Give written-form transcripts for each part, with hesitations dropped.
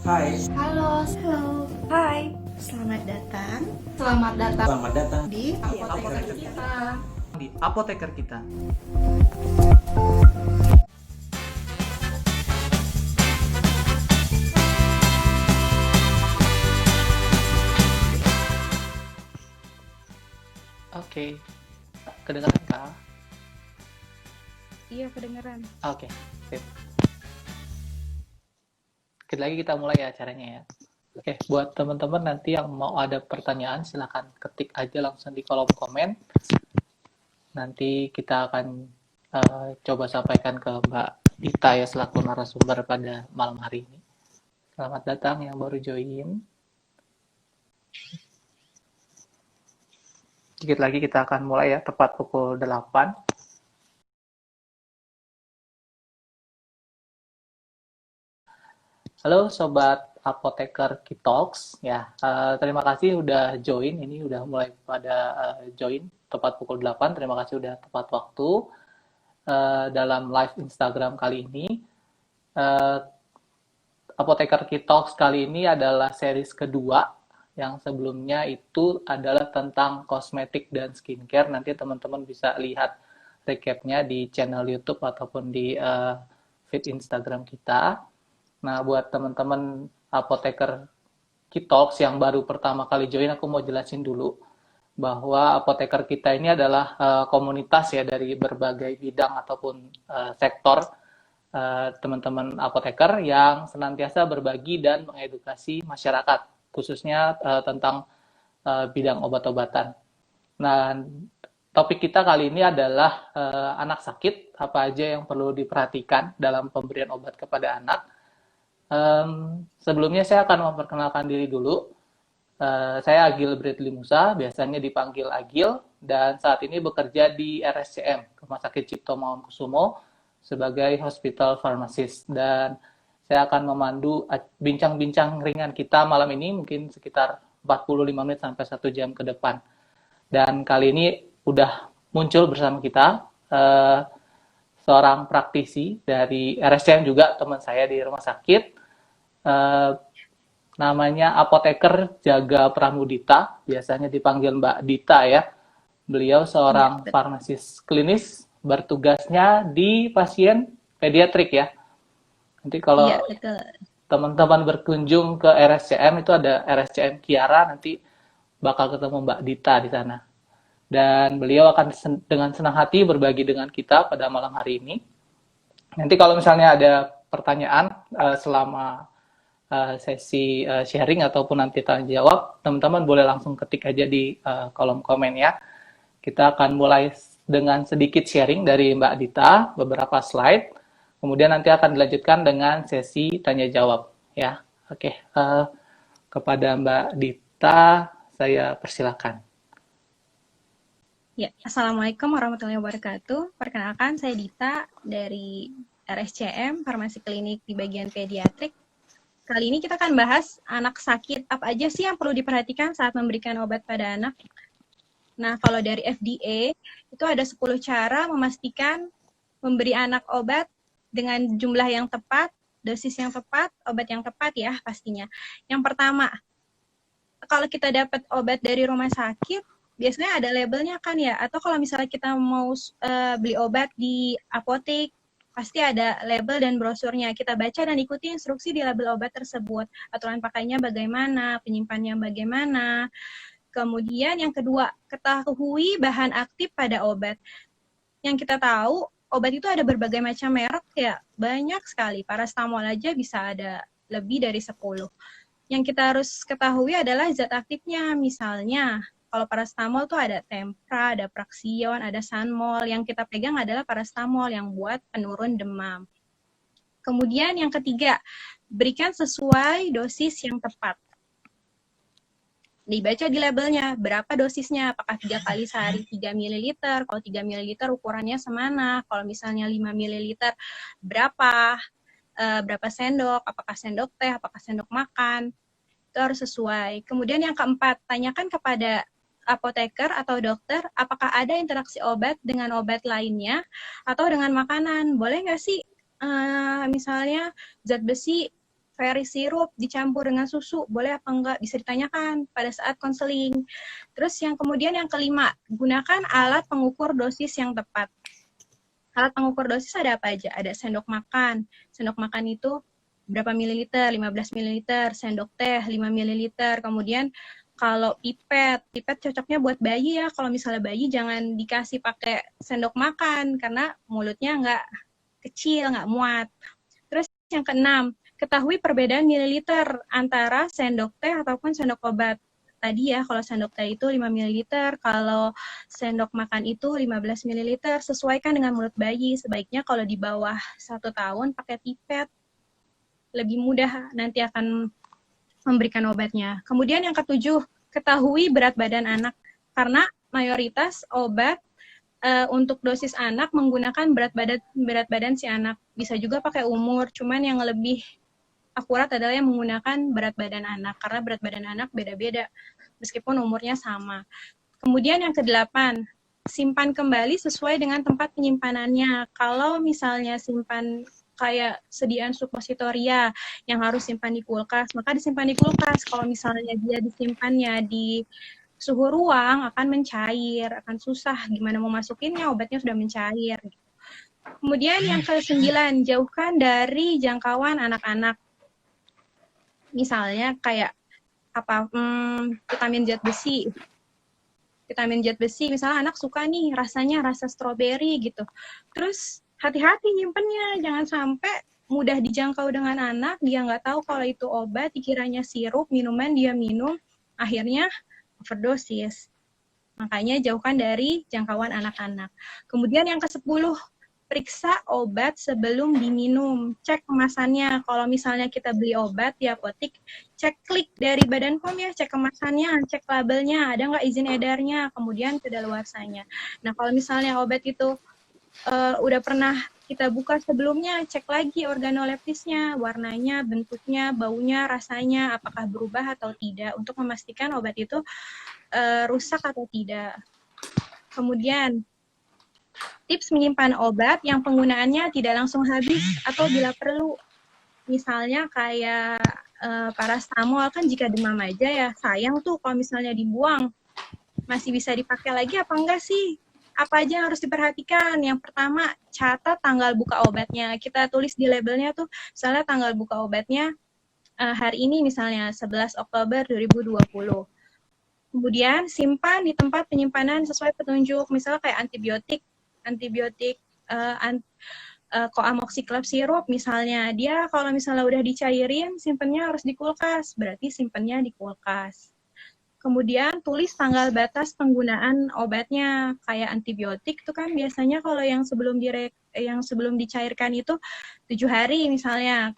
Hai, Halo, Halo, hai, selamat datang selamat datang selamat datang di apoteker kita. di apoteker kita. Oke, kedengaran kah? Iya kedengeran. Oke, sip. Sedikit lagi kita mulai ya acaranya ya. Oke, buat teman-teman nanti yang mau ada pertanyaan silahkan ketik aja langsung di kolom komen. Nanti kita akan coba sampaikan ke Mbak Dita ya selaku narasumber pada malam hari ini. Selamat datang yang baru join. Sedikit lagi kita akan mulai ya tepat pukul 8. Halo Sobat Apoteker Kitalks ya, terima kasih udah join, ini udah mulai pada join tepat pukul 8, terima kasih udah tepat waktu dalam live Instagram kali ini. Apoteker Kitalks kali ini adalah series kedua, yang sebelumnya itu adalah tentang kosmetik dan skincare, nanti teman-teman bisa lihat recapnya di channel YouTube ataupun di feed Instagram kita. Nah, buat teman-teman apoteker Kitalks yang baru pertama kali join, aku mau jelasin dulu bahwa apoteker kita ini adalah komunitas ya dari berbagai bidang ataupun sektor teman-teman apoteker yang senantiasa berbagi dan mengedukasi masyarakat, khususnya tentang bidang obat-obatan. Nah, topik kita kali ini adalah anak sakit, apa aja yang perlu diperhatikan dalam pemberian obat kepada anak. Sebelumnya saya akan memperkenalkan diri dulu. Saya Agil Bradley Musa, biasanya dipanggil Agil, dan saat ini bekerja di RSCM, Rumah Sakit Cipto Mangunkusumo, sebagai hospital pharmacist. Dan saya akan memandu bincang-bincang ringan kita malam ini, mungkin sekitar 45 menit sampai 1 jam ke depan. Dan kali ini udah muncul bersama kita seorang praktisi dari RSCM juga, teman saya di rumah sakit. Namanya apoteker Jaga Pramudita, biasanya dipanggil Mbak Dita ya. Beliau seorang farmasis klinis, bertugasnya di pasien pediatrik ya. Nanti kalau teman-teman berkunjung ke RSCM, itu ada RSCM Kiara, nanti bakal ketemu Mbak Dita di sana. Dan beliau akan dengan senang hati berbagi dengan kita pada malam hari ini. Nanti kalau misalnya ada pertanyaan selama sesi sharing ataupun nanti tanya jawab, teman-teman boleh langsung ketik aja di kolom komen ya. Kita akan mulai dengan sedikit sharing dari Mbak Dita, beberapa slide, kemudian nanti akan dilanjutkan dengan sesi tanya jawab ya. Oke, kepada Mbak Dita saya persilakan. Ya, Assalamualaikum warahmatullahi wabarakatuh. Perkenalkan, saya Dita dari RSCM, Farmasi Klinik di bagian pediatrik. Kali ini kita akan bahas anak sakit, apa aja sih yang perlu diperhatikan saat memberikan obat pada anak. Nah, kalau dari FDA, itu ada 10 cara memastikan memberi anak obat dengan jumlah yang tepat, dosis yang tepat, obat yang tepat ya pastinya. Yang pertama, kalau kita dapat obat dari rumah sakit, biasanya ada labelnya kan ya, atau kalau misalnya kita mau beli obat di apotek, pasti ada label dan brosurnya. Kita baca dan ikuti instruksi di label obat tersebut. Aturan pakainya bagaimana, penyimpanannya bagaimana. Kemudian yang kedua, ketahui bahan aktif pada obat. Yang kita tahu, obat itu ada berbagai macam merek ya, banyak sekali. Paracetamol aja bisa ada lebih dari 10. Yang kita harus ketahui adalah zat aktifnya, misalnya kalau paracetamol tuh ada Tempra, ada Praxion, ada Sanmol. Yang kita pegang adalah paracetamol yang buat penurun demam. Kemudian yang ketiga, berikan sesuai dosis yang tepat. Dibaca di labelnya, berapa dosisnya, apakah 3 kali sehari 3 ml, kalau 3 ml ukurannya semana, kalau misalnya 5 ml berapa sendok, apakah sendok teh, apakah sendok makan, itu harus sesuai. Kemudian yang keempat, tanyakan kepada apoteker atau dokter, apakah ada interaksi obat dengan obat lainnya atau dengan makanan. Boleh nggak sih misalnya zat besi very sirup dicampur dengan susu, boleh apa enggak? Bisa ditanyakan pada saat konseling. Terus yang kemudian yang kelima, gunakan alat pengukur dosis yang tepat. Alat pengukur dosis ada apa aja? Ada sendok makan. Sendok makan itu berapa mililiter? 15 mililiter. Sendok teh 5 mililiter. Kemudian kalau pipet cocoknya buat bayi ya. Kalau misalnya bayi jangan dikasih pakai sendok makan karena mulutnya nggak kecil, nggak muat. Terus yang keenam, ketahui perbedaan mililiter antara sendok teh ataupun sendok obat. Tadi ya, kalau sendok teh itu 5 mililiter, kalau sendok makan itu 15 mililiter, sesuaikan dengan mulut bayi. Sebaiknya kalau di bawah 1 tahun pakai pipet, lebih mudah nanti akan memberikan obatnya. Kemudian yang ketujuh, ketahui berat badan anak. Karena mayoritas obat untuk dosis anak menggunakan berat badan si anak. Bisa juga pakai umur, cuman yang lebih akurat adalah yang menggunakan berat badan anak. Karena berat badan anak beda-beda, meskipun umurnya sama. Kemudian yang kedelapan, simpan kembali sesuai dengan tempat penyimpanannya. Kalau misalnya simpan kayak sediaan suppositoria yang harus simpan di kulkas, maka disimpan di kulkas. Kalau misalnya dia disimpannya di suhu ruang akan mencair, akan susah gimana mau masukinnya, obatnya sudah mencair. Kemudian yang ke-9, jauhkan dari jangkauan anak-anak. Misalnya kayak vitamin zat besi. Vitamin zat besi, misalnya anak suka nih rasanya rasa stroberi gitu. Terus hati-hati nyimpennya, jangan sampai mudah dijangkau dengan anak, dia nggak tahu kalau itu obat, dikiranya sirup, minuman dia minum, akhirnya overdosis. Makanya jauhkan dari jangkauan anak-anak. Kemudian yang ke-10, periksa obat sebelum diminum. Cek kemasannya. Kalau misalnya kita beli obat di apotik, cek klik dari Badan POM ya, cek kemasannya, cek labelnya, ada nggak izin edarnya, kemudian kedaluarsanya. Nah, kalau misalnya obat itu udah pernah kita buka sebelumnya, cek lagi organoleptisnya, warnanya, bentuknya, baunya, rasanya, apakah berubah atau tidak, untuk memastikan obat itu rusak atau tidak. Kemudian, tips menyimpan obat yang penggunaannya tidak langsung habis atau bila perlu. Misalnya kayak paracetamol kan jika demam aja ya, sayang tuh kalau misalnya dibuang. Masih bisa dipakai lagi apa enggak sih? Apa aja yang harus diperhatikan? Yang pertama, catat tanggal buka obatnya. Kita tulis di labelnya tuh, misalnya tanggal buka obatnya hari ini misalnya 11 Oktober 2020. Kemudian simpan di tempat penyimpanan sesuai petunjuk, misalnya kayak antibiotik coamoxiclav sirup misalnya. Dia kalau misalnya udah dicairin, simpennya harus di kulkas, berarti simpennya di kulkas. Kemudian tulis tanggal batas penggunaan obatnya, kayak antibiotik itu kan biasanya kalau yang sebelum dicairkan itu 7 hari misalnya.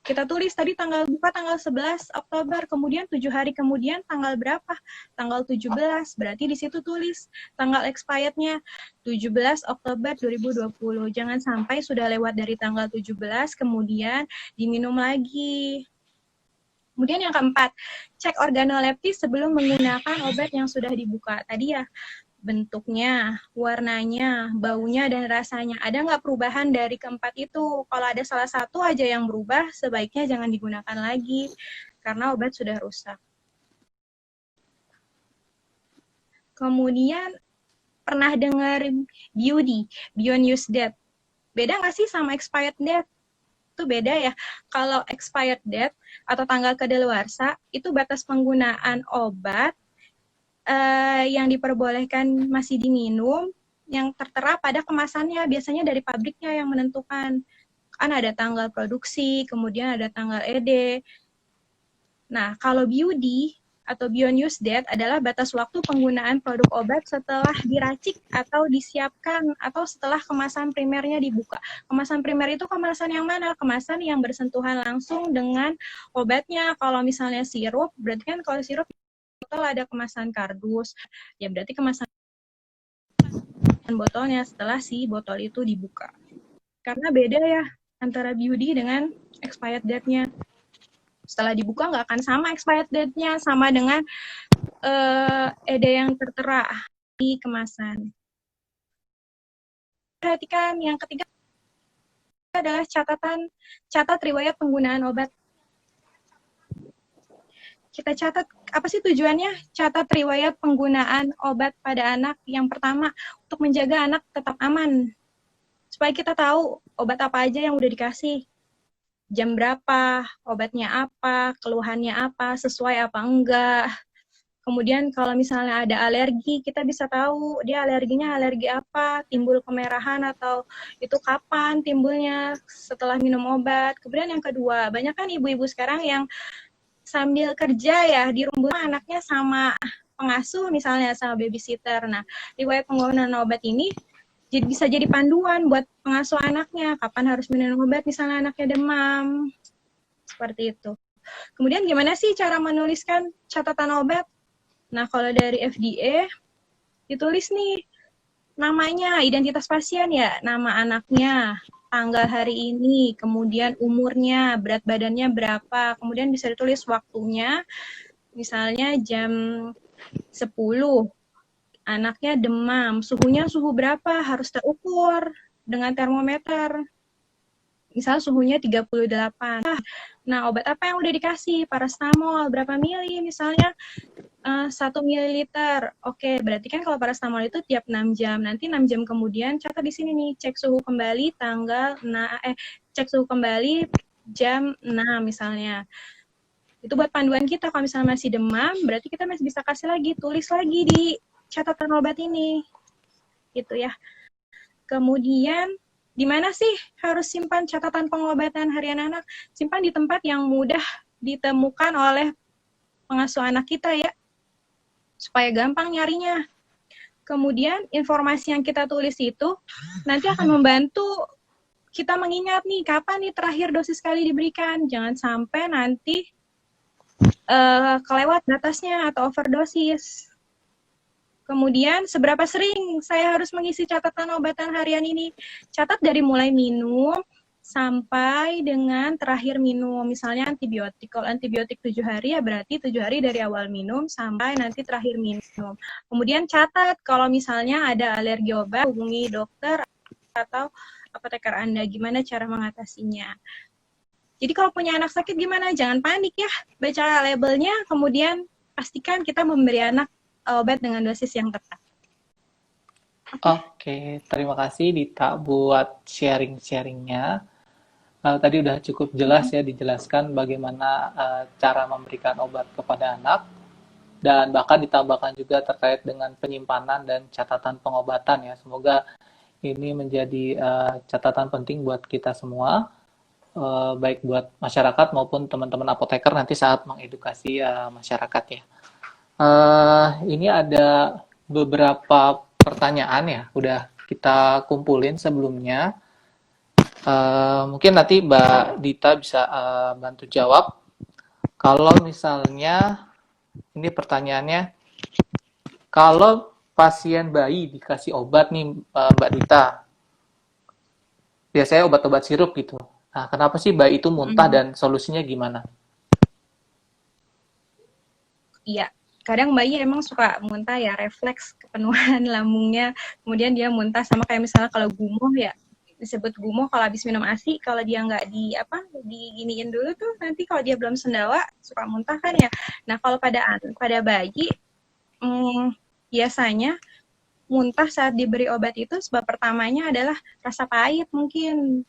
Kita tulis tadi tanggal buka tanggal 11 Oktober, kemudian 7 hari kemudian tanggal berapa? Tanggal 17, berarti di situ tulis tanggal expirednya 17 Oktober 2020. Jangan sampai sudah lewat dari tanggal 17 kemudian diminum lagi. Kemudian yang keempat, cek organoleptis sebelum menggunakan obat yang sudah dibuka. Tadi ya, bentuknya, warnanya, baunya, dan rasanya. Ada nggak perubahan dari keempat itu? Kalau ada salah satu aja yang berubah, sebaiknya jangan digunakan lagi, karena obat sudah rusak. Kemudian, pernah dengar BUD, Beyond Use Date. Beda nggak sih sama expired date? Itu beda ya. Kalau expired date atau tanggal kedaluarsa itu batas penggunaan obat yang diperbolehkan masih diminum yang tertera pada kemasannya, biasanya dari pabriknya yang menentukan. Kan ada tanggal produksi, kemudian ada tanggal ED. Nah, kalau BUD atau Beyond Use Date adalah batas waktu penggunaan produk obat setelah diracik atau disiapkan atau setelah kemasan primernya dibuka. Kemasan primer itu kemasan yang mana? Kemasan yang bersentuhan langsung dengan obatnya. Kalau misalnya sirup, berarti kan kalau sirup botol ada kemasan kardus, ya berarti kemasan botolnya setelah si botol itu dibuka. Karena beda ya antara BUD dengan expired date-nya. Setelah dibuka nggak akan sama expired date-nya, sama dengan ED yang tertera di kemasan. Perhatikan yang ketiga adalah catat riwayat penggunaan obat. kita catat apa sih tujuannya? Catat riwayat penggunaan obat pada anak. Yang pertama, untuk menjaga anak tetap aman. Supaya kita tahu obat apa aja yang udah dikasih. Jam berapa, obatnya apa, keluhannya apa, sesuai apa enggak. Kemudian kalau misalnya ada alergi, kita bisa tahu dia alerginya alergi apa, timbul kemerahan atau itu kapan timbulnya setelah minum obat. Kemudian yang kedua, banyak kan ibu-ibu sekarang yang sambil kerja ya di rumah anaknya sama pengasuh misalnya sama babysitter. Nah, riwayat penggunaan obat ini bisa jadi panduan buat pengasuh anaknya kapan harus minum obat misalnya anaknya demam. Seperti itu. Kemudian gimana sih cara menuliskan catatan obat? Nah, kalau dari FDA, ditulis nih namanya, identitas pasien ya, nama anaknya, tanggal hari ini, kemudian umurnya, berat badannya berapa, kemudian bisa ditulis waktunya, misalnya jam 10, anaknya demam, suhunya suhu berapa, harus terukur dengan termometer. Misal suhunya 38. Nah, obat apa yang udah dikasih? Paracetamol, berapa mili? Misalnya 1 mililiter. Oke, berarti kan kalau paracetamol itu tiap 6 jam. Nanti 6 jam kemudian catat di sini nih, cek suhu kembali cek suhu kembali jam 6 misalnya. Itu buat panduan kita. Kalau misalnya masih demam, berarti kita masih bisa kasih lagi, tulis lagi di catatan obat ini. Gitu ya. Kemudian di mana sih harus simpan catatan pengobatan harian anak? Simpan di tempat yang mudah ditemukan oleh pengasuh anak kita ya, supaya gampang nyarinya. Kemudian informasi yang kita tulis itu nanti akan membantu kita mengingat nih, kapan nih terakhir dosis kali diberikan. Jangan sampai nanti kelewat batasnya atau overdosis. Kemudian, seberapa sering saya harus mengisi catatan obatan harian ini? Catat dari mulai minum sampai dengan terakhir minum. Misalnya antibiotik. Kalau antibiotik 7 hari, ya berarti 7 hari dari awal minum sampai nanti terakhir minum. Kemudian catat kalau misalnya ada alergi obat, hubungi dokter atau apoteker Anda. Gimana cara mengatasinya? Jadi kalau punya anak sakit gimana? Jangan panik ya. Baca labelnya, kemudian pastikan kita memberi anak obat dengan dosis yang tepat. Oke, terima kasih Dita buat sharing-sharingnya. Tadi udah cukup jelas ya dijelaskan bagaimana cara memberikan obat kepada anak, dan bahkan ditambahkan juga terkait dengan penyimpanan dan catatan pengobatan ya. Semoga ini menjadi catatan penting buat kita semua, baik buat masyarakat maupun teman-teman apoteker nanti saat mengedukasi masyarakat ya. Ini ada beberapa pertanyaan ya, udah kita kumpulin sebelumnya. Mungkin nanti Mbak Dita bisa bantu jawab. Kalau misalnya, ini pertanyaannya, kalau pasien bayi dikasih obat nih Mbak Dita, biasanya obat-obat sirup gitu. Nah, kenapa sih bayi itu muntah dan solusinya gimana? Iya. Kadang bayi emang suka muntah ya, refleks kepenuhan lambungnya, kemudian dia muntah, sama kayak misalnya kalau gumoh ya, disebut gumoh kalau habis minum ASI, kalau dia nggak diginiin dulu tuh, nanti kalau dia belum sendawa suka muntah kan ya. Nah, kalau pada bayi biasanya muntah saat diberi obat itu sebab pertamanya adalah rasa pahit mungkin,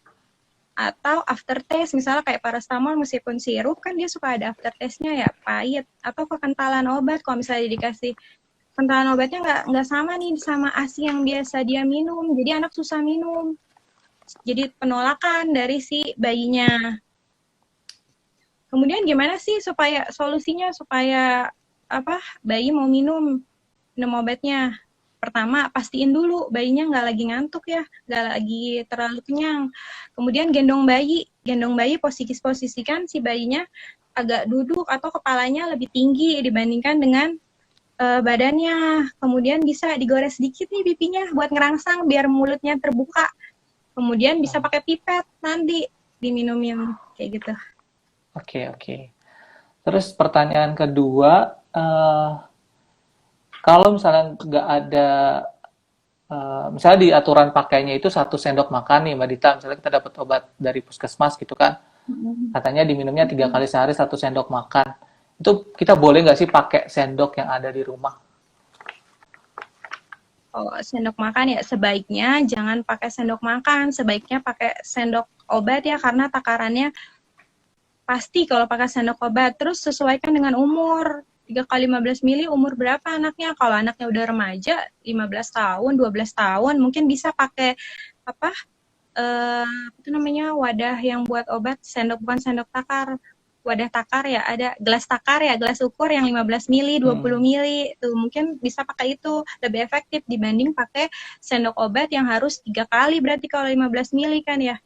atau aftertaste, misalnya kayak paracetamol meskipun sirup kan dia suka ada aftertaste-nya ya, pahit, atau kekentalan obat. Kalau misalnya dikasih kentalan obatnya nggak sama nih sama ASI yang biasa dia minum, jadi anak susah minum, jadi penolakan dari si bayinya. Kemudian gimana sih solusinya supaya bayi mau minum obatnya? Pertama, pastiin dulu bayinya nggak lagi ngantuk ya, nggak lagi terlalu kenyang. Kemudian gendong bayi posisikan si bayinya agak duduk atau kepalanya lebih tinggi dibandingkan dengan badannya. Kemudian bisa digores sedikit nih pipinya buat ngerangsang biar mulutnya terbuka. Kemudian bisa pakai pipet nanti diminumin kayak gitu. Oke. Terus pertanyaan kedua, kalau misalnya nggak ada, misalnya di aturan pakainya itu 1 sendok makan nih Mbak Dita, misalnya kita dapat obat dari puskesmas gitu kan, katanya diminumnya 3 kali sehari 1 sendok makan. itu kita boleh nggak sih pakai sendok yang ada di rumah? Oh, sendok makan ya sebaiknya jangan pakai sendok makan, sebaiknya pakai sendok obat ya karena takarannya pasti kalau pakai sendok obat. Terus sesuaikan dengan umur. 3 kali 15 mili umur berapa anaknya? Kalau anaknya udah remaja, 15 tahun, 12 tahun, mungkin bisa pakai apa? Itu namanya wadah yang buat obat, sendok bukan sendok takar. Wadah takar ya, ada gelas takar ya, gelas ukur yang 15 mili, 20 mili, tuh mungkin bisa pakai itu, lebih efektif dibanding pakai sendok obat yang harus 3 kali, berarti kalau 15 mili kan ya.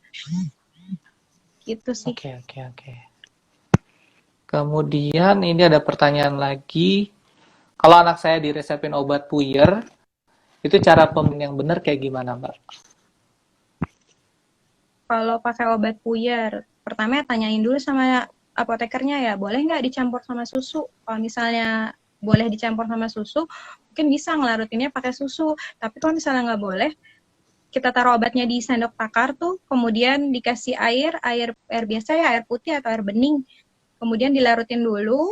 Gitu sih. Oke. Kemudian ini ada pertanyaan lagi, kalau anak saya diresepin obat puyer, itu cara pemberian yang benar kayak gimana, Mbak? Kalau pakai obat puyer, pertama tanyain dulu sama apotekernya ya, boleh nggak dicampur sama susu? Kalau misalnya boleh dicampur sama susu, mungkin bisa ngelarutinnya pakai susu. Tapi kalau misalnya nggak boleh, kita taruh obatnya di sendok takar tuh, kemudian dikasih air biasa ya, air putih atau air bening. Kemudian dilarutin dulu.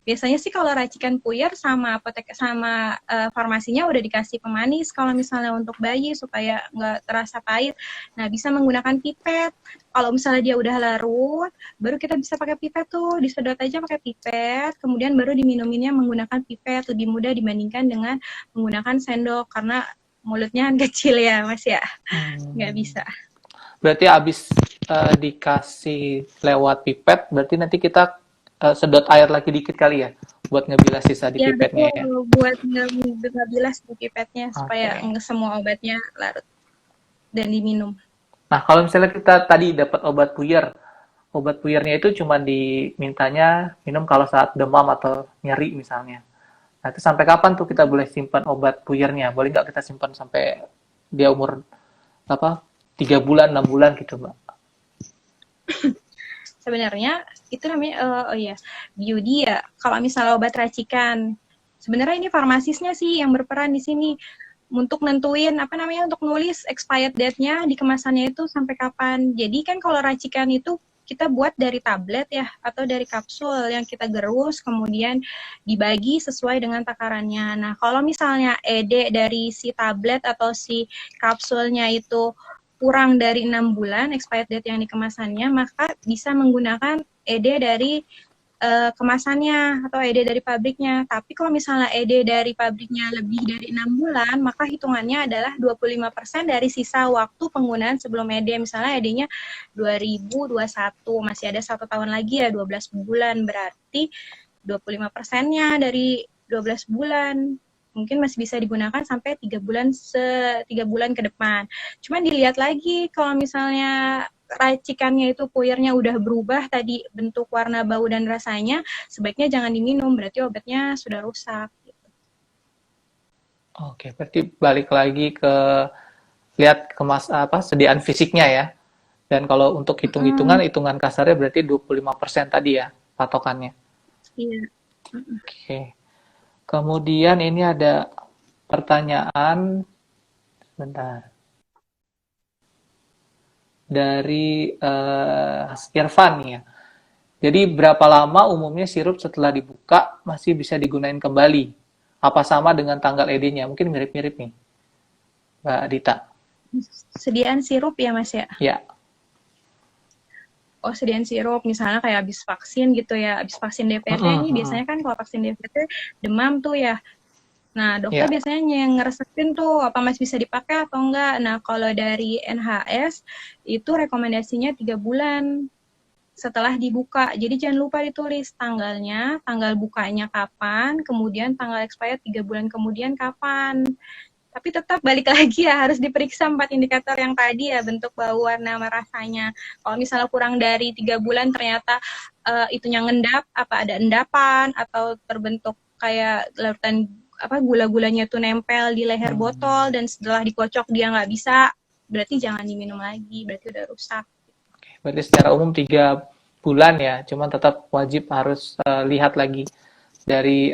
Biasanya sih kalau racikan puyer sama apotek sama farmasinya udah dikasih pemanis kalau misalnya untuk bayi supaya nggak terasa pahit. Nah, bisa menggunakan pipet. Kalau misalnya dia udah larut, baru kita bisa pakai pipet tuh, disedot aja pakai pipet, kemudian baru diminuminnya menggunakan pipet, lebih mudah dibandingkan dengan menggunakan sendok karena mulutnya kan kecil ya, Mas ya. Nggak bisa. Berarti habis dikasih lewat pipet, berarti nanti kita sedot air lagi dikit kali ya, buat ngebilas sisa di pipetnya ya? Betul, buat ngebilas di pipetnya supaya semua obatnya larut dan diminum. Nah, kalau misalnya kita tadi dapat obat puyernya itu cuma dimintanya minum kalau saat demam atau nyeri misalnya. Nah, itu sampai kapan tuh kita boleh simpan obat puyernya? Boleh nggak kita simpan sampai dia umur 3 bulan, 6 bulan gitu, Mbak? Sebenarnya itu namanya biodi ya. Kalau misalnya obat racikan, sebenarnya ini farmasisnya sih yang berperan di sini untuk nentuin untuk nulis expired date-nya di kemasannya itu sampai kapan. Jadi kan kalau racikan itu kita buat dari tablet ya atau dari kapsul yang kita gerus kemudian dibagi sesuai dengan takarannya. Nah, kalau misalnya ED dari si tablet atau si kapsulnya itu kurang dari 6 bulan expired date yang dikemasannya, maka bisa menggunakan ED dari kemasannya atau ED dari pabriknya. Tapi kalau misalnya ED dari pabriknya lebih dari 6 bulan, maka hitungannya adalah 25% dari sisa waktu penggunaan sebelum ED. Misalnya ED-nya 2021, masih ada 1 tahun lagi ya, 12 bulan. Berarti 25%-nya dari 12 bulan. Mungkin masih bisa digunakan sampai 3 bulan ke depan. Cuman dilihat lagi kalau misalnya racikannya itu puyernya udah berubah tadi bentuk, warna, bau dan rasanya, sebaiknya jangan diminum, berarti obatnya sudah rusak gitu. Oke, berarti balik lagi ke lihat sediaan fisiknya ya. Dan kalau untuk hitungan kasarnya berarti 25% tadi ya patokannya. Iya. Oke. Kemudian ini ada pertanyaan, sebentar, dari Irfan ya. Jadi berapa lama umumnya sirup setelah dibuka masih bisa digunakan kembali? Apa sama dengan tanggal ED-nya? Mungkin mirip-mirip nih, Mbak Dita. Sediaan sirup ya, Mas ya? Ya. Oh, sediaan sirup, misalnya kayak habis vaksin gitu ya, habis vaksin DPT ini biasanya kan kalau vaksin DPT demam tuh ya. Nah, dokter biasanya yang ngeresepin tuh apa masih bisa dipakai atau enggak. Nah, kalau dari NHS itu rekomendasinya 3 bulan setelah dibuka. Jadi jangan lupa ditulis tanggalnya, tanggal bukanya kapan, kemudian tanggal expired 3 bulan kemudian kapan. Tapi tetap balik lagi ya, harus diperiksa 4 indikator yang tadi ya, bentuk, bau, warna, rasanya. Kalau misalnya kurang dari 3 bulan ternyata itunya ngendap, apa ada endapan, atau terbentuk kayak larutan gula-gulanya tuh nempel di leher botol, dan setelah dikocok dia nggak bisa, berarti jangan diminum lagi, berarti udah rusak. Oke, berarti secara umum 3 bulan ya, cuman tetap wajib harus lihat lagi dari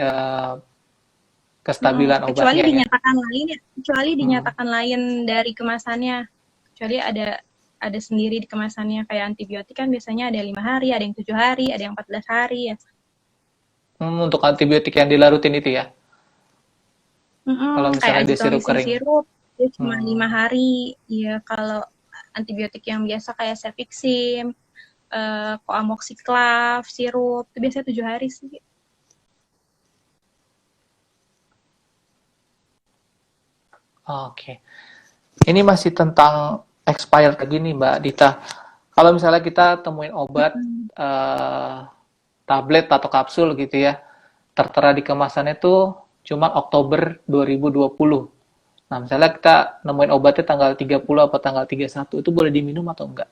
kestabilan obatnya. Kecuali dinyatakan lain ya, kecuali dinyatakan lain dari kemasannya, kecuali ada sendiri di kemasannya, kayak antibiotik kan biasanya ada 5 hari, ada yang 7 hari, ada yang 14 hari ya. Untuk antibiotik yang dilarutin itu ya. Kalau Kayak misalnya dia sirup azitromycin kering. sirup, dia cuma Hmm, 5 hari. Ya, kalau antibiotik yang biasa kayak cefixim, coamoxiclav, sirup, itu biasanya 7 hari sih. oke. Ini masih tentang expired lagi nih Mbak Dita. Kalau misalnya kita temuin obat Mm-mm. eh, tablet atau kapsul gitu ya, tertera di kemasannya tuh cuma Oktober 2020. Nah, misalnya kita nemuin obatnya tanggal 30 atau tanggal 31, itu boleh diminum atau enggak?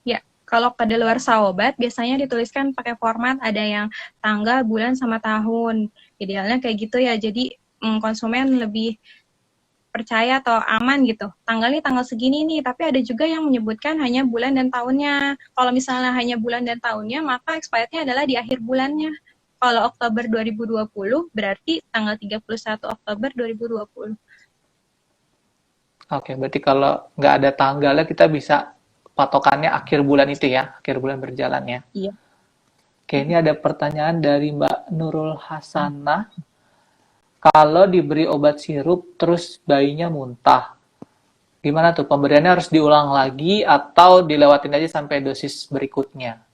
Ya, kalau kadaluarsa obat biasanya dituliskan pakai format ada yang tanggal, bulan, sama tahun. Idealnya kayak gitu ya. Jadi konsumen lebih percaya atau aman gitu. Tanggal nih tanggal segini nih, tapi ada juga yang menyebutkan hanya bulan dan tahunnya. Kalau misalnya hanya bulan dan tahunnya, maka expirednya adalah di akhir bulannya. Kalau Oktober 2020, berarti tanggal 31 Oktober 2020. Oke, berarti kalau nggak ada tanggalnya kita bisa patokannya akhir bulan itu ya, akhir bulan berjalannya. Iya. Oke, ini ada pertanyaan dari Mbak Nurul Hasanah. Kalau diberi obat sirup terus bayinya muntah, gimana tuh? Pemberiannya harus diulang lagi atau dilewatin aja sampai dosis berikutnya?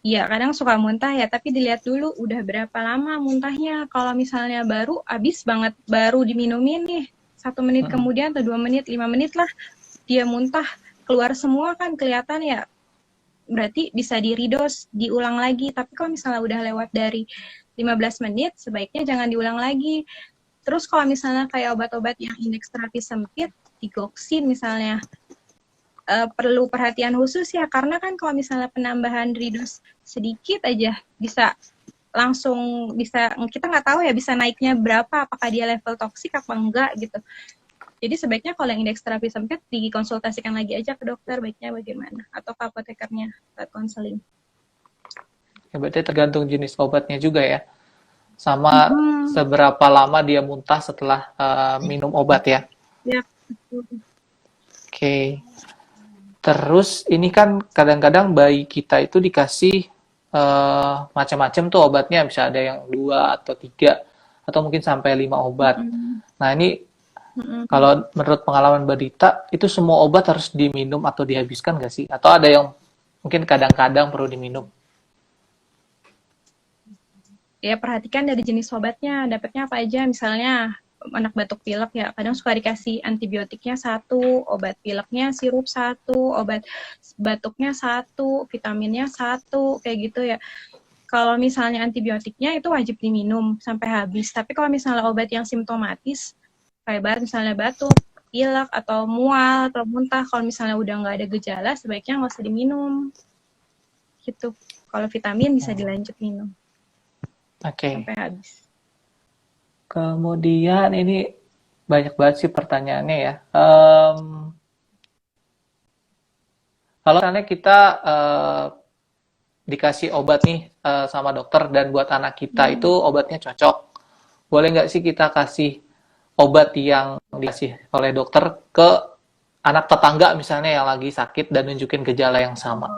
Iya, kadang suka muntah ya, tapi dilihat dulu udah berapa lama muntahnya. Kalau misalnya baru, abis banget, baru diminumin nih, 1 menit Mm-mm. kemudian atau 2 menit, 5 menit lah, dia muntah, keluar semua kan kelihatan ya, berarti bisa di redos, diulang lagi. Tapi kalau misalnya udah lewat dari 15 menit, sebaiknya jangan diulang lagi. Terus kalau misalnya kayak obat-obat yang indeks terapi sempit, digoxin misalnya, perlu perhatian khusus ya, karena kan kalau misalnya penambahan redos sedikit aja bisa langsung bisa, kita nggak tahu ya bisa naiknya berapa, apakah dia level toksik apa enggak gitu. Jadi sebaiknya kalau yang indeks terapi sempit dikonsultasikan lagi aja ke dokter baiknya bagaimana, atau ke apotekernya saat konseling. Ya, berarti tergantung jenis obatnya juga ya. Sama Mm-mm. seberapa lama dia muntah setelah minum obat ya. Ya. Oke. Terus ini kan kadang-kadang bayi kita itu dikasih macam-macam tuh obatnya, bisa ada yang 2 atau 3 atau mungkin sampai 5 obat. Mm-mm. Nah ini Mm-mm. kalau menurut pengalaman Mbak Dita, itu semua obat harus diminum atau dihabiskan nggak sih? Atau ada yang mungkin kadang-kadang perlu diminum? Ya perhatikan dari jenis obatnya, dapatnya apa aja. Misalnya anak batuk pilek ya, kadang suka dikasih antibiotiknya 1, obat pileknya sirup 1, obat batuknya 1, vitaminnya 1, kayak gitu ya. Kalau misalnya antibiotiknya itu wajib diminum sampai habis. Tapi kalau misalnya obat yang simptomatis, kayak misalnya batuk, pilek, atau mual, atau muntah, kalau misalnya udah nggak ada gejala, sebaiknya nggak usah diminum. Gitu. Kalau vitamin bisa dilanjut minum Oke. sampai habis. Kemudian ini banyak banget sih pertanyaannya ya. Kalau misalnya kita dikasih obat nih sama dokter dan buat anak kita itu obatnya cocok, boleh nggak sih kita kasih obat yang dikasih oleh dokter ke anak tetangga misalnya yang lagi sakit dan nunjukin gejala yang sama?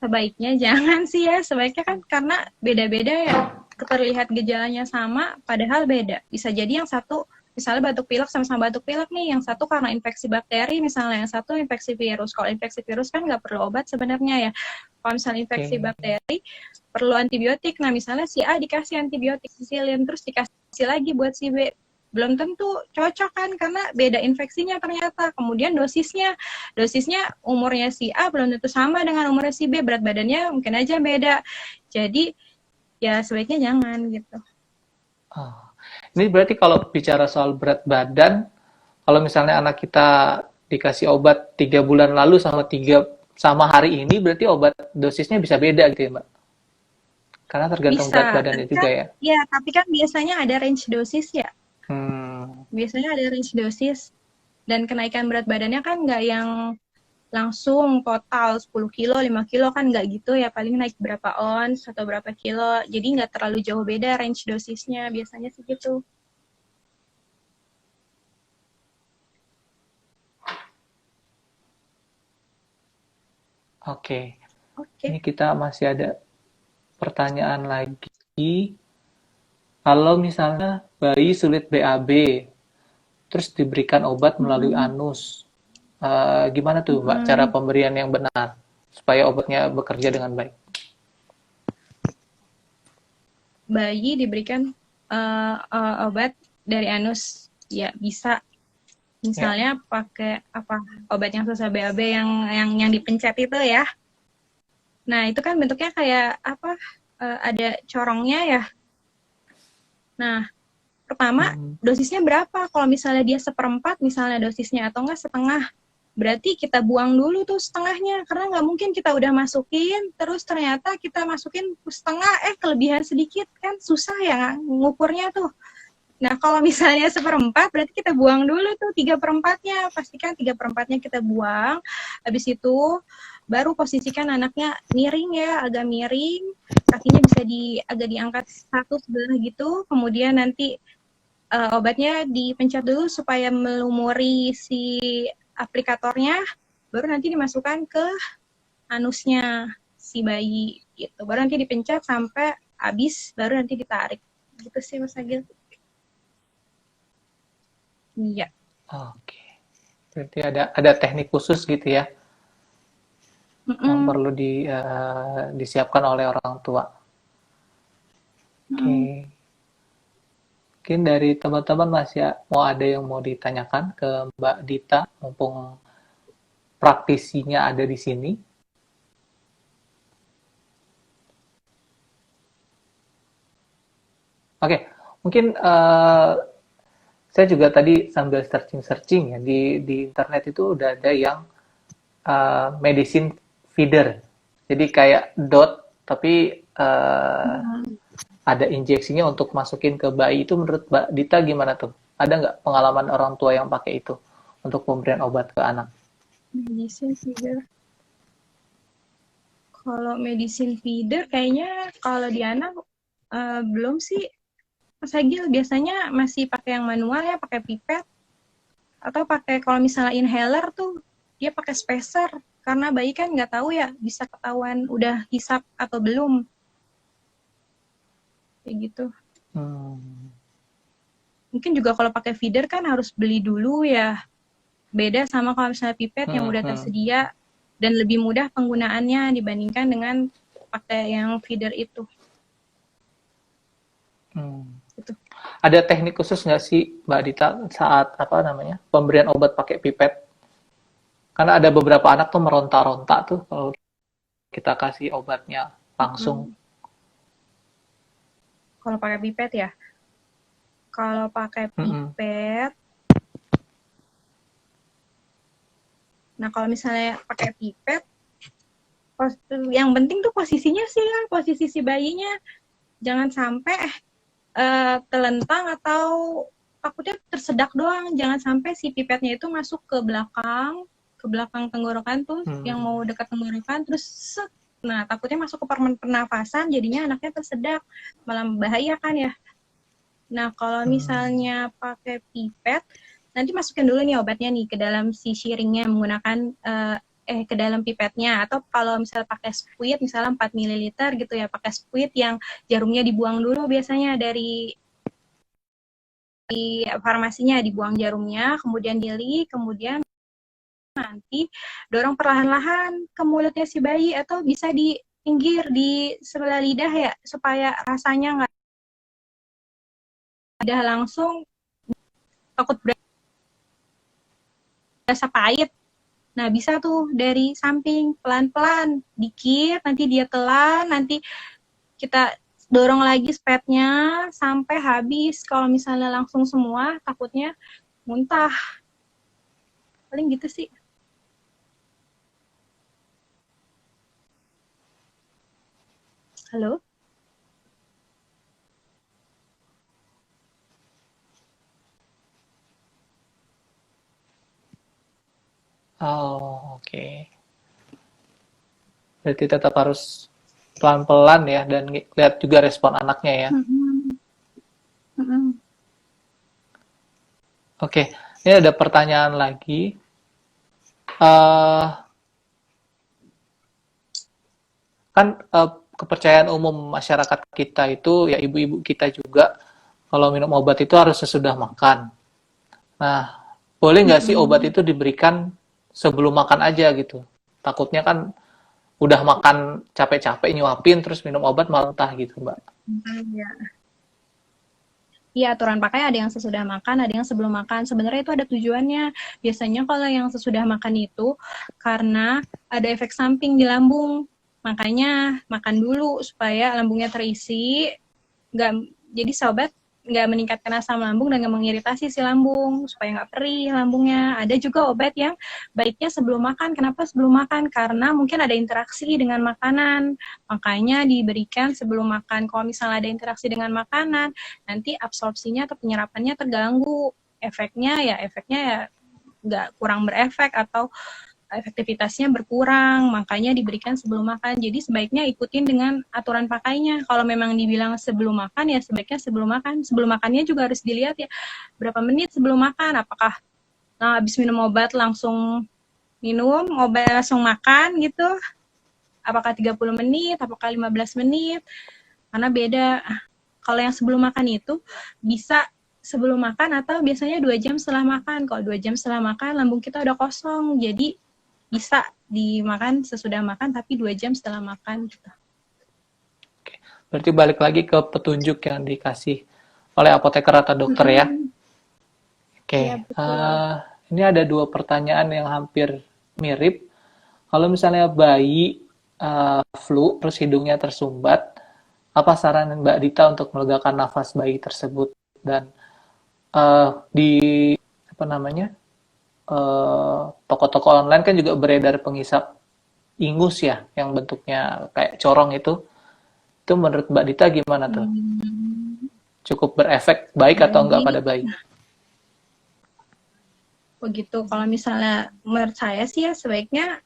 Sebaiknya jangan sih ya, sebaiknya kan karena beda-beda ya, terlihat gejalanya sama, padahal beda. Bisa jadi yang satu, misalnya batuk pilek sama-sama batuk pilek nih, yang satu karena infeksi bakteri, misalnya yang satu infeksi virus. Kalau infeksi virus kan nggak perlu obat sebenarnya ya. Kalau misalnya infeksi Oke. bakteri, perlu antibiotik. Nah misalnya si A dikasih antibiotik sisilin, terus dikasih lagi buat si B. Belum tentu cocok kan, karena beda infeksinya ternyata. Kemudian dosisnya umurnya si A belum tentu sama dengan umurnya si B, berat badannya mungkin aja beda. Jadi ya sebaiknya jangan gitu. Oh. Ini berarti kalau bicara soal berat badan, kalau misalnya anak kita dikasih obat 3 bulan lalu sama hari ini, berarti obat dosisnya bisa beda gitu ya, Mbak? Karena tergantung berat Bisa, badannya tapi juga kan ya. ya, tapi kan biasanya ada range dosis ya. Hmm, Biasanya ada range dosis, dan kenaikan berat badannya kan nggak yang langsung total 10 kilo, 5 kilo kan nggak gitu ya, paling naik berapa ons atau berapa kilo, jadi nggak terlalu jauh beda range dosisnya, biasanya sih gitu. Oke. Oke. Ini kita masih ada pertanyaan lagi. Kalau misalnya bayi sulit BAB, terus diberikan obat melalui Mm-mm. anus, gimana tuh Mbak cara Mm-mm. pemberian yang benar supaya obatnya bekerja dengan baik? Bayi diberikan obat dari anus, ya bisa. Ya. Misalnya pakai apa, obat yang susah BAB yang dipencet itu ya. Nah itu kan bentuknya kayak apa? Ada corongnya ya. Nah pertama Hmm. dosisnya berapa? Kalau misalnya dia seperempat misalnya dosisnya atau enggak setengah, berarti kita buang dulu tuh setengahnya, karena nggak mungkin kita udah masukin terus ternyata kita masukin setengah kelebihan sedikit, kan susah ya ngukurnya tuh. Nah kalau misalnya seperempat berarti kita buang dulu tuh 3/4-nya, pastikan 3/4-nya kita buang. Habis itu baru posisikan anaknya miring ya, agak miring, kakinya bisa agak diangkat satu sebelah gitu, kemudian nanti obatnya dipencet dulu supaya melumuri si aplikatornya, baru nanti dimasukkan ke anusnya si bayi gitu. Baru nanti dipencet sampai habis, baru nanti ditarik. Gitu sih Mas Agil. Iya. Oke. Berarti ada teknik khusus gitu ya yang Mm-mm. perlu disiapkan oleh orang tua. Oke. Mm-mm. Mungkin dari teman-teman masih mau ada yang mau ditanyakan ke Mbak Dita, mumpung praktisinya ada di sini. Oke, mungkin saya juga tadi sambil searching-searching ya di internet itu udah ada yang medicine feeder. Jadi kayak dot tapi ada injeksinya untuk masukin ke bayi. Itu menurut Mbak Dita gimana tuh? Ada nggak pengalaman orang tua yang pakai itu untuk pemberian obat ke anak? Medicine feeder. Kalau medicine feeder kayaknya kalau di anak belum sih Mas Agil, biasanya masih pakai yang manual ya, pakai pipet atau pakai kalau misalnya inhaler tuh dia pakai spacer, karena bayi kan nggak tahu ya bisa ketahuan udah hisap atau belum, kayak gitu. Hmm. Mungkin juga kalau pakai feeder kan harus beli dulu ya, beda sama kalau misalnya pipet yang Hmm, udah hmm, tersedia dan lebih mudah penggunaannya dibandingkan dengan pakai yang feeder itu. hmm. Gitu. Ada teknik khusus nggak sih Mbak Dita saat apa namanya pemberian obat pakai pipet? Karena ada beberapa anak tuh meronta-ronta tuh kalau kita kasih obatnya langsung. Hmm. Kalau pakai pipet ya, kalau pakai Hmm, pipet, nah kalau misalnya pakai pipet, yang penting tuh posisinya sih ya, posisi si bayinya jangan sampai telentang atau takutnya tersedak doang, jangan sampai si pipetnya itu masuk ke belakang tenggorokan tuh, yang hmm, mau dekat tenggorokan terus set. Nah takutnya masuk ke pernafasan, jadinya anaknya tersedak, malah bahaya kan ya. Nah kalau hmm, misalnya pakai pipet, nanti masukin dulu nih obatnya nih ke dalam si syringnya menggunakan ke dalam pipetnya, atau kalau misalnya pakai squid misalnya 4 ml gitu ya, pakai squid yang jarumnya dibuang dulu biasanya dari farmasinya, dibuang jarumnya, kemudian kemudian nanti dorong perlahan-lahan ke mulutnya si bayi, atau bisa di pinggir di sebelah lidah ya, supaya rasanya nggak lidah langsung, takut berasa pahit. Nah, bisa tuh dari samping pelan-pelan, dikit, nanti dia telan, nanti kita dorong lagi spetnya sampai habis. Kalau misalnya langsung semua, takutnya muntah. Paling gitu sih. Halo? oh oke. Okay. Berarti tetap harus pelan-pelan ya dan lihat juga respon anaknya ya. Mm-mm. Mm-mm. Oke, okay. Ini ada pertanyaan lagi. Uh, kan kepercayaan umum masyarakat kita itu ya ibu-ibu kita juga kalau minum obat itu harus sesudah makan. Nah, boleh nggak sih obat itu diberikan sebelum makan aja gitu? Takutnya kan udah makan capek-capek nyuapin terus minum obat malah entah gitu, Mbak. Iya. Iya, aturan pakai ada yang sesudah makan, ada yang sebelum makan. Sebenarnya itu ada tujuannya. Biasanya kalau yang sesudah makan itu karena ada efek samping di lambung. Makanya makan dulu supaya lambungnya terisi, nggak jadi sobat nggak meningkatkan asam lambung dan nggak mengiritasi si lambung supaya nggak perih lambungnya. Ada juga obat yang baiknya sebelum makan. Kenapa sebelum makan? Karena mungkin ada interaksi dengan makanan, makanya diberikan sebelum makan. Kalau misalnya ada interaksi dengan makanan, nanti absorpsinya atau penyerapannya terganggu. Efeknya ya nggak kurang berefek atau efektivitasnya berkurang, makanya diberikan sebelum makan. Jadi sebaiknya ikutin dengan aturan pakainya. Kalau memang dibilang sebelum makan, ya sebaiknya sebelum makan. Sebelum makannya juga harus dilihat ya, berapa menit sebelum makan. Apakah habis minum obat langsung minum, obat langsung makan gitu? Apakah 30 menit, apakah 15 menit? Karena beda. Kalau yang sebelum makan itu bisa sebelum makan atau biasanya 2 jam setelah makan. Kalau 2 jam setelah makan, lambung kita udah kosong. Jadi bisa dimakan sesudah makan tapi 2 jam setelah makan gitu. Oke. Berarti balik lagi ke petunjuk yang dikasih oleh apoteker atau dokter ya. Oke. Ya, ini ada 2 pertanyaan yang hampir mirip. Kalau misalnya bayi flu terus hidungnya tersumbat, apa saran Mbak Dita untuk melegakan nafas bayi tersebut? Dan di apa namanya? Toko-toko online kan juga beredar penghisap ingus ya, yang bentuknya kayak corong itu menurut Mbak Dita gimana tuh? Cukup berefek baik atau enggak pada bayi? Begitu, kalau misalnya menurut saya sih ya sebaiknya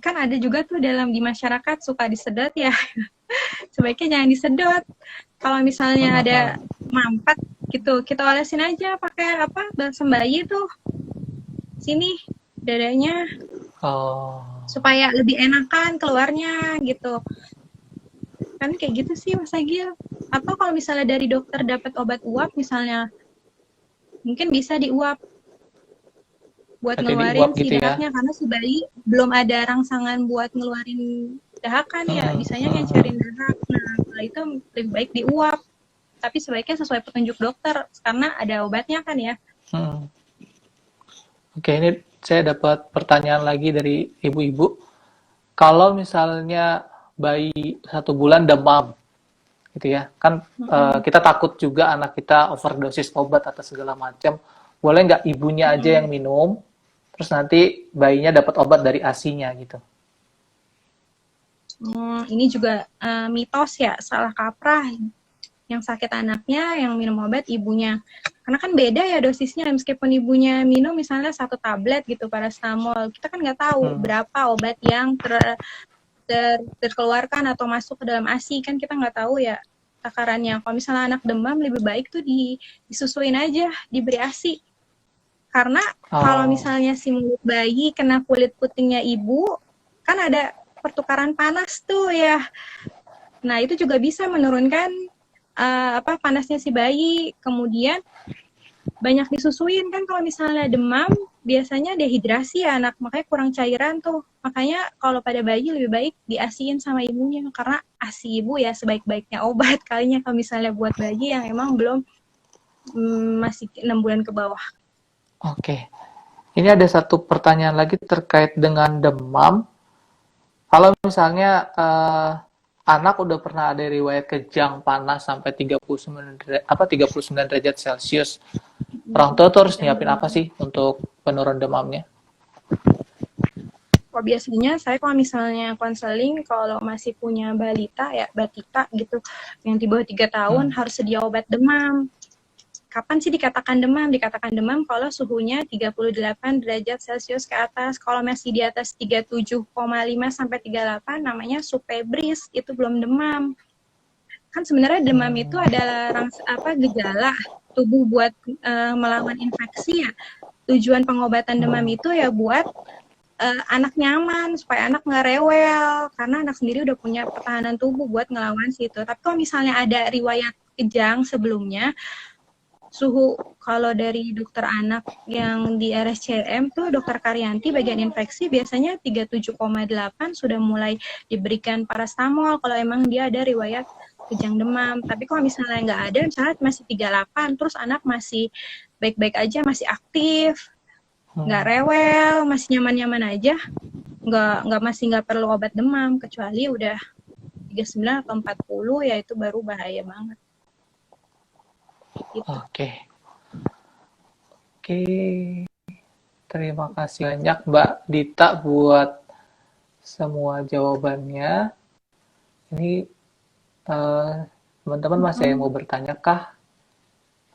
kan ada juga tuh di masyarakat suka disedot ya, sebaiknya jangan disedot. Kalau misalnya ada mampet gitu, kita olesin aja pakai balsam bayi tuh sini dadanya, supaya lebih enakan keluarnya gitu kan, kayak gitu sih Mas Agil. Atau kalau misalnya dari dokter dapat obat uap misalnya, mungkin bisa diuap buat ngeluarin si dahaknya, karena si bayi belum ada rangsangan buat ngeluarin dahakan ya, bisanya ngencerin dahak. Nah kalau itu lebih baik diuap, tapi sebaiknya sesuai petunjuk dokter karena ada obatnya kan ya. Oke, ini saya dapat pertanyaan lagi dari ibu-ibu. Kalau misalnya bayi 1 bulan demam, gitu ya, kan kita takut juga anak kita overdosis obat atau segala macam. Boleh nggak ibunya aja yang minum, terus nanti bayinya dapat obat dari ASI-nya gitu? Ini juga mitos ya, salah kaprah. Yang sakit anaknya, yang minum obat ibunya. Karena kan beda ya dosisnya, meskipun ibunya minum misalnya 1 tablet gitu paracetamol, kita kan nggak tahu berapa obat yang terkeluarkan atau masuk ke dalam ASI, kan kita nggak tahu ya takarannya. Kalau misalnya anak demam, lebih baik tuh disusuin aja, diberi ASI. Karena kalau misalnya si mulut bayi kena kulit putingnya ibu, kan ada pertukaran panas tuh ya. Nah itu juga bisa menurunkan panasnya si bayi. Kemudian banyak disusuin kan, kalau misalnya demam biasanya dehidrasi ya anak, makanya kurang cairan tuh. Makanya kalau pada bayi lebih baik diasiin sama ibunya, karena ASI ibu ya sebaik-baiknya obat kalinya kalau misalnya buat bayi yang emang belum masih 6 bulan ke bawah. Oke. Ini ada 1 pertanyaan lagi terkait dengan demam. Kalau misalnya anak udah pernah ada riwayat kejang panas sampai 39 derajat Celcius, orang tua tuh harus nyiapin apa sih untuk penurun demamnya? Kalau biasanya saya kalau misalnya konseling, kalau masih punya balita ya, batita gitu, yang di bawah 3 tahun harus sedia obat demam. Kapan sih dikatakan demam? Dikatakan demam kalau suhunya 38 derajat Celcius ke atas. Kalau masih di atas 37,5 sampai 38 namanya subfebris, itu belum demam. Kan sebenarnya demam itu adalah gejala tubuh buat melawan infeksi ya. Tujuan pengobatan demam itu ya buat anak nyaman, supaya anak nggak rewel, karena anak sendiri udah punya pertahanan tubuh buat ngelawan situ. Tapi kalau misalnya ada riwayat kejang sebelumnya, suhu kalau dari dokter anak yang di RSCM tuh dokter Karyanti bagian infeksi biasanya 37,8 sudah mulai diberikan parastamol kalau emang dia ada riwayat kejang demam. Tapi kalau misalnya nggak ada, misalnya masih 38, terus anak masih baik-baik aja, masih aktif, nggak rewel, masih nyaman-nyaman aja, nggak perlu obat demam, kecuali udah 39 atau 40 ya itu baru bahaya banget. Gitu. Oke. Terima kasih banyak Mbak Dita buat semua jawabannya. Ini teman-teman masih ada yang mau bertanya kah?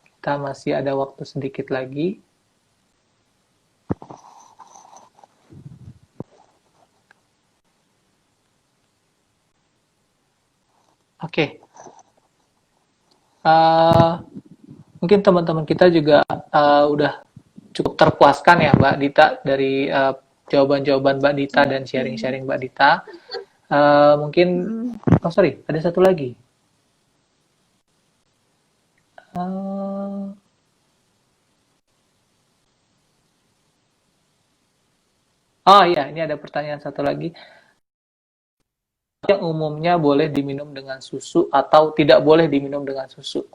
Kita masih ada waktu sedikit lagi. Oke. Mungkin teman-teman kita juga udah cukup terpuaskan ya Mbak Dita dari jawaban-jawaban Mbak Dita dan sharing-sharing Mbak Dita. Mungkin, ada satu lagi. Iya, ini ada pertanyaan satu lagi. Yang umumnya boleh diminum dengan susu atau tidak boleh diminum dengan susu?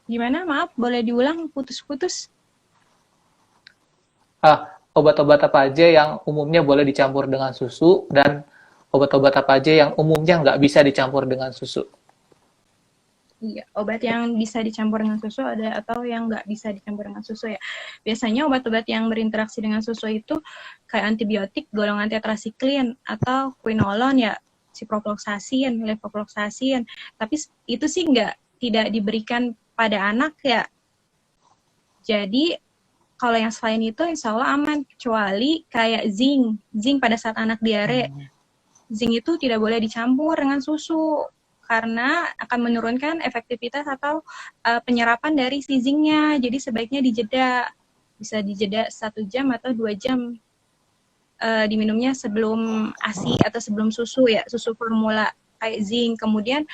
Gimana? Maaf, boleh diulang? Putus-putus. Obat-obat apa aja yang umumnya boleh dicampur dengan susu, dan obat-obat apa aja yang umumnya nggak bisa dicampur dengan susu? Iya, obat yang bisa dicampur dengan susu ada atau yang nggak bisa dicampur dengan susu ya. Biasanya obat-obat yang berinteraksi dengan susu itu kayak antibiotik golongan tetrasiklin atau quinolon ya, ciprofloxacin, levofloxacin. Tapi itu sih tidak diberikan pada anak ya. Jadi kalau yang selain itu insya Allah aman, kecuali kayak zinc pada saat anak diare. Zinc itu tidak boleh dicampur dengan susu karena akan menurunkan efektivitas atau penyerapan dari si zincnya. Jadi sebaiknya bisa dijeda 1 jam atau 2 jam diminumnya sebelum ASI atau sebelum susu ya, susu formula kayak zinc. Kemudian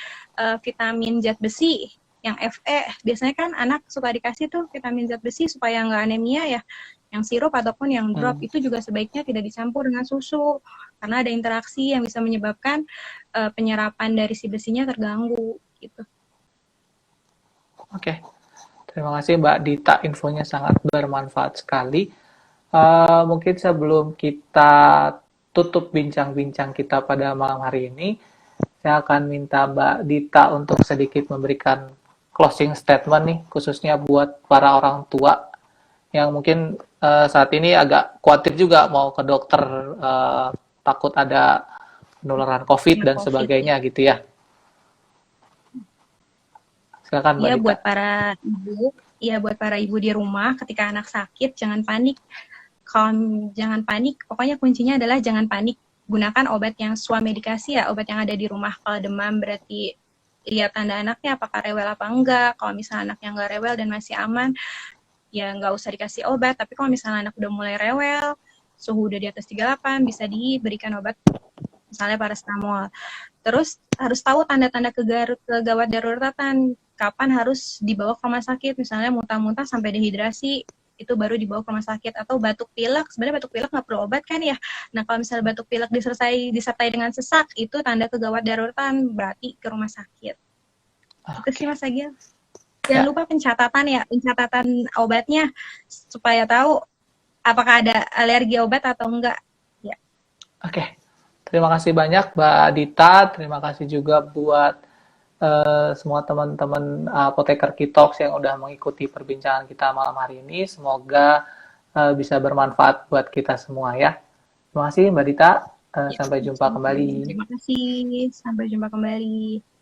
vitamin zat besi yang Fe, biasanya kan anak suka dikasih tuh vitamin zat besi supaya nggak anemia ya, yang sirup ataupun yang drop itu juga sebaiknya tidak dicampur dengan susu karena ada interaksi yang bisa menyebabkan penyerapan dari si besinya terganggu gitu. Oke. Terima kasih Mbak Dita, infonya sangat bermanfaat sekali. Mungkin sebelum kita tutup bincang-bincang kita pada malam hari ini, saya akan minta Mbak Dita untuk sedikit memberikan closing statement nih, khususnya buat para orang tua yang mungkin saat ini agak khawatir juga mau ke dokter, takut ada penularan COVID dan sebagainya gitu ya. Silakan Mbak Dita. Buat para ibu di rumah ketika anak sakit jangan panik. Jangan panik, pokoknya kuncinya adalah jangan panik. Gunakan obat yang swamedikasi ya, obat yang ada di rumah. Kalau demam berarti lihat tanda anaknya apakah rewel apa enggak. Kalau misalnya anaknya nggak rewel dan masih aman, ya nggak usah dikasih obat. Tapi kalau misalnya anak udah mulai rewel, suhu udah di atas 38, bisa diberikan obat misalnya parastamol. Terus harus tahu tanda-tanda kegawat daruratan, kapan harus dibawa ke rumah sakit, misalnya muntah-muntah sampai dehidrasi, itu baru dibawa ke rumah sakit. Atau batuk pilek, sebenarnya batuk pilek nggak perlu obat kan ya. Nah kalau misalnya batuk pilek disertai dengan sesak, itu tanda kegawat daruratan, berarti ke rumah sakit. Itu sih Mas Agil. Jangan lupa pencatatan obatnya supaya tahu apakah ada alergi obat atau enggak. Ya. Oke. Terima kasih banyak Mbak Dita, terima kasih juga buat semua teman-teman Apoteker Kitox yang udah mengikuti perbincangan kita malam hari ini. Semoga bisa bermanfaat buat kita semua ya. Terima kasih Mbak Dita, sampai jumpa kembali. Terima kasih, sampai jumpa kembali.